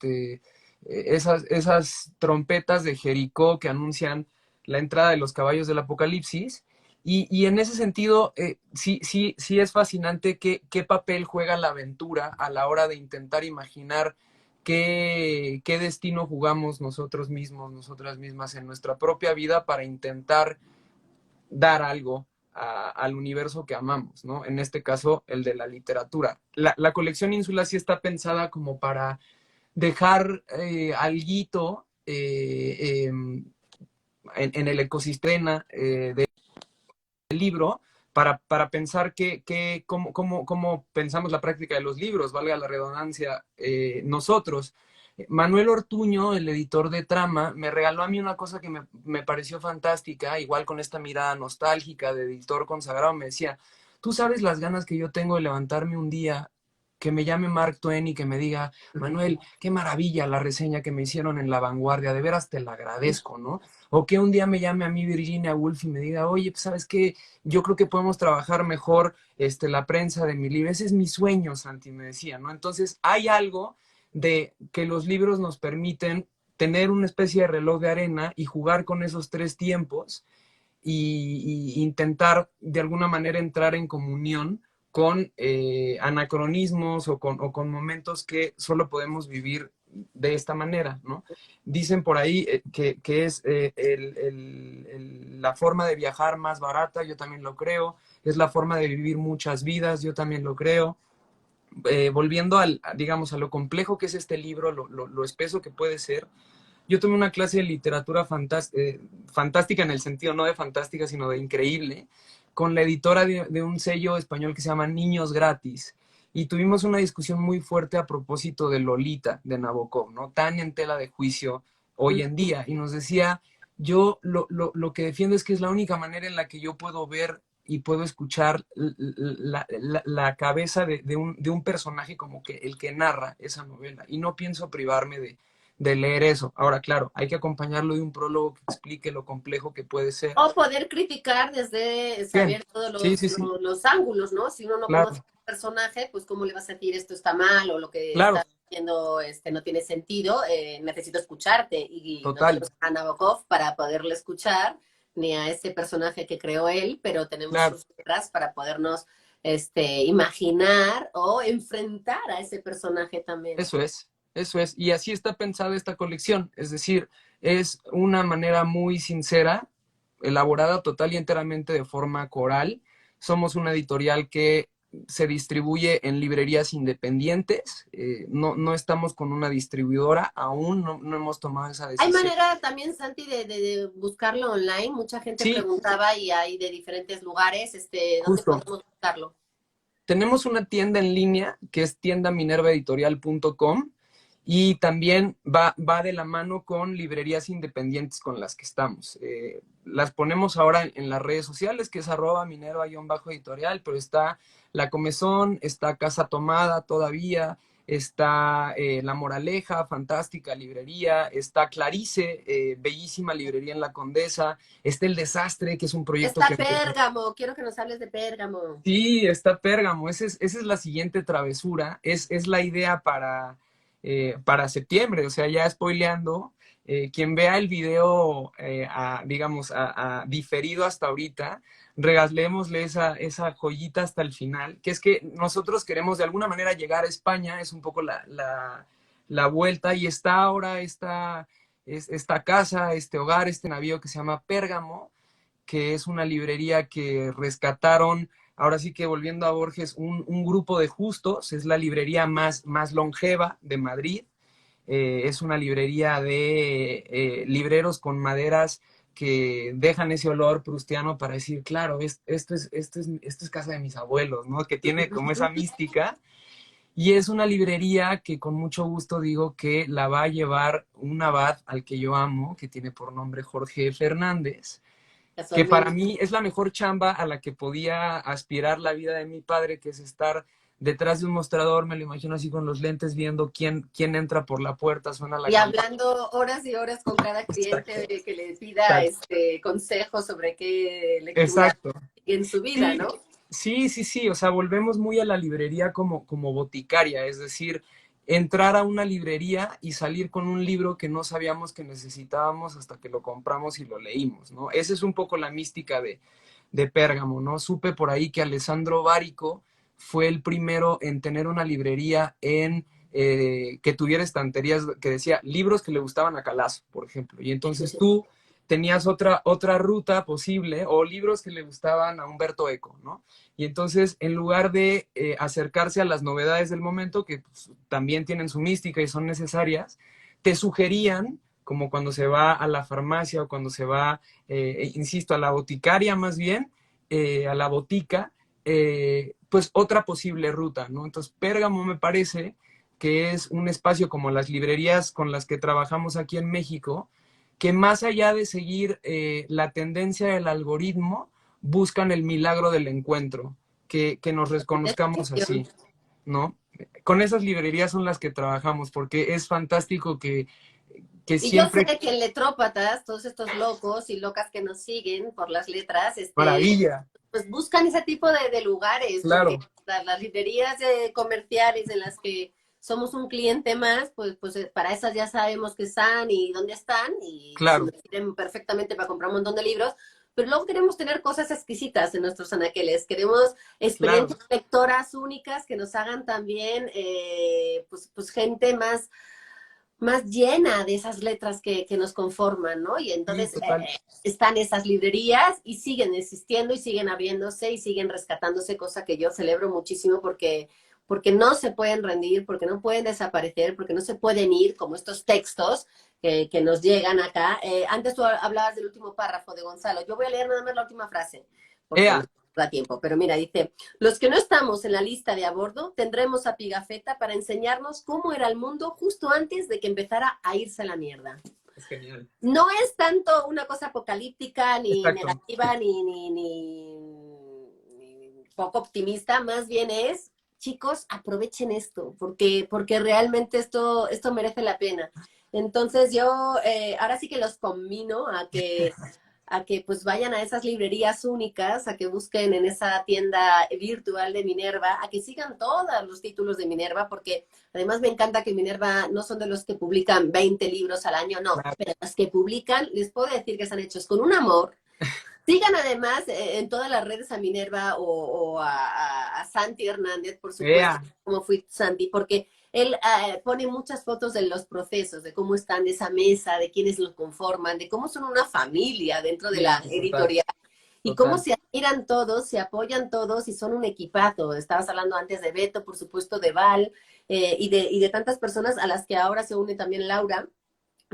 trompetas de Jericó que anuncian la entrada de los caballos del Apocalipsis. Y en ese sentido, sí es fascinante qué papel juega la aventura a la hora de intentar imaginar qué destino jugamos nosotros mismos, nosotras mismas en nuestra propia vida para intentar dar algo al universo que amamos, ¿no? En este caso, el de la literatura. La colección Ínsula sí está pensada como para dejar alguito en el ecosistema del libro para pensar cómo pensamos la práctica de los libros, valga la redundancia, nosotros. Manuel Ortuño, el editor de Trama, me regaló a mí una cosa que me pareció fantástica, igual con esta mirada nostálgica de editor consagrado, me decía, Tú sabes las ganas que yo tengo de levantarme un día, que me llame Mark Twain y que me diga, Manuel, qué maravilla la reseña que me hicieron en La Vanguardia, de veras te la agradezco, ¿no? O que un día me llame a mí Virginia Woolf y me diga, oye, pues sabes qué, yo creo que podemos trabajar mejor la prensa de mi libro. Ese es mi sueño, Santi, me decía, ¿no? Entonces hay algo de que los libros nos permiten tener una especie de reloj de arena y jugar con esos tres tiempos y intentar de alguna manera entrar en comunión con anacronismos o con momentos que solo podemos vivir de esta manera, ¿no? Dicen por ahí que es la forma de viajar más barata, yo también lo creo, es la forma de vivir muchas vidas, yo también lo creo. Volviendo digamos, a lo complejo que es este libro, lo espeso que puede ser, yo tomé una clase de literatura fantástica en el sentido no de fantástica, sino de increíble, con la editora de un sello español que se llama Niños Gratis. Y tuvimos una discusión muy fuerte a propósito de Lolita, de Nabokov, ¿no? Tan en tela de juicio hoy en día. Y nos decía, yo lo que defiendo es que es la única manera en la que yo puedo ver y puedo escuchar la cabeza de un personaje como que el que narra esa novela. Y no pienso privarme de leer eso. Ahora, claro, hay que acompañarlo de un prólogo que explique lo complejo que puede ser. O poder criticar desde Bien, saber todos sí, sí, sí, los ángulos, ¿no? Si uno no conoce claro, al personaje, pues cómo le vas a decir esto está mal o lo que claro, está haciendo no tiene sentido. Necesito escucharte y no total, tenemos a Nabokov para poderle escuchar ni a ese personaje que creó él, pero tenemos claro, sus letras para podernos imaginar o enfrentar a ese personaje también. eso es, eso es. Y así está pensada esta colección, es decir, es una manera muy sincera, elaborada total y enteramente de forma coral. Somos una editorial que se distribuye en librerías independientes, no estamos con una distribuidora, aún no hemos tomado esa Hay decisión. manera también, Santi, de buscarlo online. Mucha gente Sí, preguntaba y hay de diferentes lugares, ¿dónde justo. podemos buscarlo? Tenemos una tienda en línea que es tiendaminervaeditorial.com y también va de la mano con librerías independientes con las que estamos. Las ponemos ahora en las redes sociales, que es @minerva_editorial, pero está La Comezón, está Casa Tomada todavía, está La Moraleja, fantástica librería, está Clarice, bellísima librería en La Condesa, está El Desastre, que es un proyecto Está que empezó. Pérgamo, quiero que nos hables de Pérgamo. Sí, está Pérgamo. Esa es la siguiente travesura. Es la idea para septiembre. O sea, ya spoileando, quien vea el video, digamos, diferido hasta ahorita, regalémosle esa joyita hasta el final, que es que nosotros queremos de alguna manera llegar a España, es un poco la vuelta, y está ahora esta casa, este hogar, este navío que se llama Pérgamo, que es una librería que rescataron, ahora sí que volviendo a Borges, un grupo de justos, es la librería más longeva de Madrid, es una librería de libreros con maderas que dejan ese olor prustiano para decir, claro, esto es casa de mis abuelos, ¿no? Que tiene como esa mística. Y es una librería que con mucho gusto digo que la va a llevar un abad al que yo amo, que tiene por nombre Jorge Fernández, que para Casualmente. mí es la mejor chamba a la que podía aspirar la vida de mi padre, que es estar detrás de un mostrador, me lo imagino así con los lentes, viendo quién entra por la puerta, suena la Y campana. hablando horas y horas con cada Exacto, cliente que le pida exacto, consejos sobre qué lectura exacto. en su vida, Sí, ¿no? sí, sí, sí, o sea, volvemos muy a la librería como boticaria, es decir, entrar a una librería y salir con un libro que no sabíamos que necesitábamos hasta que lo compramos y lo leímos, ¿no? Esa es un poco la mística de Pérgamo, ¿no? Supe por ahí que Alessandro Barico fue el primero en tener una librería que tuviera estanterías que decía libros que le gustaban a Calazo, por ejemplo. Y entonces tú tenías otra ruta posible o libros que le gustaban a Humberto Eco, ¿no? Y entonces, en lugar de acercarse a las novedades del momento, que pues, también tienen su mística y son necesarias, te sugerían, como cuando se va a la farmacia o cuando se va, insisto, a la boticaria más bien, a la botica, pues otra posible ruta, ¿no? Entonces, Pérgamo me parece que es un espacio como las librerías con las que trabajamos aquí en México, que más allá de seguir la tendencia del algoritmo, buscan el milagro del encuentro. que nos reconozcamos así, ¿no? Con esas librerías son las que trabajamos, porque es fantástico que Y yo sé siempre... que en Letrópatas, todos estos locos y locas que nos siguen por las letras, Maravilla, pues buscan ese tipo de lugares, porque claro, las librerías comerciales en las que somos un cliente más, pues para esas ya sabemos que están y dónde están, y si claro, nos sirven perfectamente para comprar un montón de libros, pero luego queremos tener cosas exquisitas en nuestros anaqueles, queremos claro. experiencias lectoras únicas que nos hagan también, pues gente más llena de esas letras que nos conforman, ¿no? Y Sí, entonces total. están esas librerías y siguen existiendo y siguen abriéndose y siguen rescatándose, cosa que yo celebro muchísimo porque no se pueden rendir, porque no pueden desaparecer, porque no se pueden ir como estos textos que nos llegan acá. Antes tú hablabas del último párrafo de Gonzalo. Yo voy a leer nada más la última frase, porque no Ea, da tiempo. Pero mira, dice, los que no estamos en la lista de a bordo, tendremos a Pigafetta para enseñarnos cómo era el mundo justo antes de que empezara a irse a la mierda. es genial. No es tanto una cosa apocalíptica, ni Exacto. negativa, ni poco optimista, más bien es, chicos, aprovechen esto, porque realmente esto merece la pena. Entonces yo ahora sí que los conmino a que pues vayan a esas librerías únicas, a que busquen en esa tienda virtual de Minerva, a que sigan todos los títulos de Minerva, porque además me encanta que Minerva no son de los que publican 20 libros al año, no, Claro. pero los que publican, les puedo decir que están hechos con un amor. Sigan además en todas las redes a Minerva o a Santi Hernández, por supuesto, Ea, como fui Santi, porque él pone muchas fotos de los procesos, de cómo están de esa mesa, de quiénes los conforman, de cómo son una familia dentro de la sí, total, editorial y cómo total. se admiran todos, se apoyan todos y son un equipazo. Estabas hablando antes de Beto, por supuesto, de Val y de tantas personas a las que ahora se une también Laura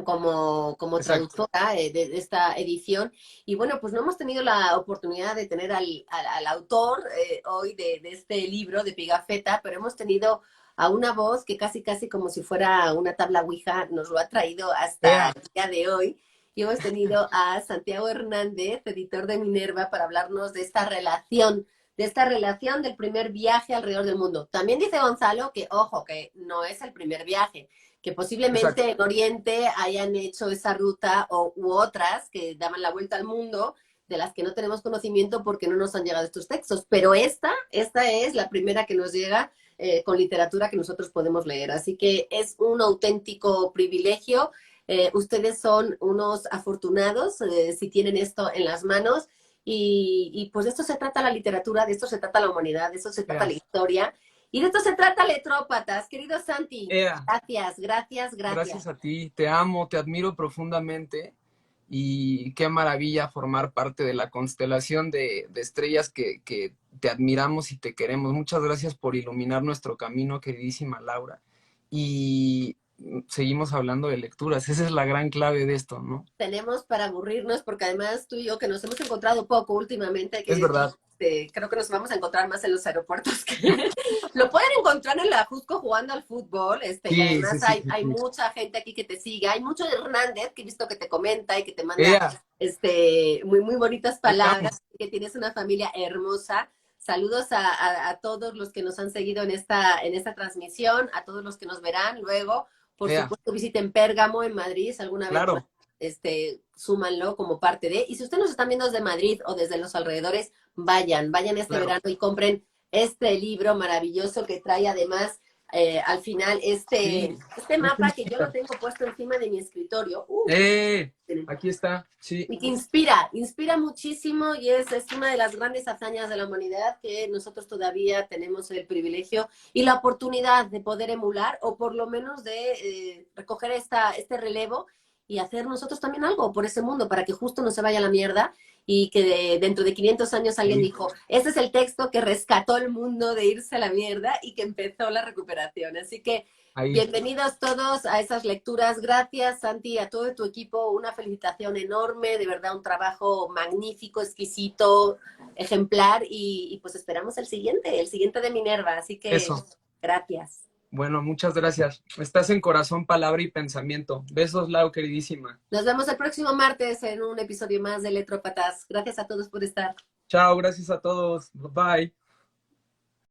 como Exacto. traductora de esta edición. Y bueno, pues no hemos tenido la oportunidad de tener al autor hoy de este libro de Pigafetta, pero hemos tenido a una voz que casi, casi como si fuera una tabla Ouija, nos lo ha traído hasta Ea, el día de hoy. Y hemos tenido a Santiago Hernández, editor de Minerva, para hablarnos de esta relación del primer viaje alrededor del mundo. También dice Gonzalo que, ojo, que no es el primer viaje, que exacto. posiblemente en Oriente hayan hecho esa ruta u otras que daban la vuelta al mundo, de las que no tenemos conocimiento porque no nos han llegado estos textos. Pero esta es la primera que nos llega con literatura que nosotros podemos leer. Así que es un auténtico privilegio. Ustedes son unos afortunados si tienen esto en las manos. Y pues de esto se trata la literatura, de esto se trata la humanidad, de esto se trata Ea, la historia. Y de esto se trata Letrópatas. Querido Santi, ea. gracias, gracias, gracias. Gracias a ti, te amo, te admiro profundamente y qué maravilla formar parte de la constelación de estrellas que te admiramos y te queremos. Muchas gracias por iluminar nuestro camino, queridísima Laura. Y seguimos hablando de lecturas, esa es la gran clave de esto, ¿no? Tenemos para aburrirnos, porque además tú y yo, que nos hemos encontrado poco últimamente, hay que Es decir, verdad. creo que nos vamos a encontrar más en los aeropuertos que lo pueden encontrar en la Jusco jugando al fútbol, y Sí, sí, además sí, hay, sí, hay sí. mucha gente aquí que te sigue, hay mucho de Hernández que he visto que te comenta y que te manda Ea, muy, muy bonitas ahí palabras, estamos. que tienes una familia hermosa. Saludos a todos los que nos han seguido en esta transmisión, a todos los que nos verán luego. Por Ea, supuesto, visiten Pérgamo en Madrid, si alguna vez claro, súmanlo como parte de. Y si ustedes nos están viendo desde Madrid o desde los alrededores, vayan este claro. verano y compren este libro maravilloso que trae además al final este, Sí, este no te mapa que yo lo inspira. tengo puesto encima de mi escritorio. ¡Eh! Aquí está, sí, Y que inspira muchísimo y es una de las grandes hazañas de la humanidad que nosotros todavía tenemos el privilegio y la oportunidad de poder emular o por lo menos de recoger este relevo y hacer nosotros también algo por ese mundo para que justo no se vaya a la mierda y que dentro de 500 años alguien sí, dijo, ese es el texto que rescató el mundo de irse a la mierda y que empezó la recuperación. Así que ahí. bienvenidos todos a esas lecturas. Gracias, Santi, a todo tu equipo. Una felicitación enorme, de verdad, un trabajo magnífico, exquisito, ejemplar. Y pues esperamos el siguiente de Minerva. Así que Eso. gracias. Bueno, muchas gracias. Estás en corazón, palabra y pensamiento. Besos, Lau, queridísima. Nos vemos el próximo martes en un episodio más de Letrópatas. Gracias a todos por estar. Chao, gracias a todos. Bye.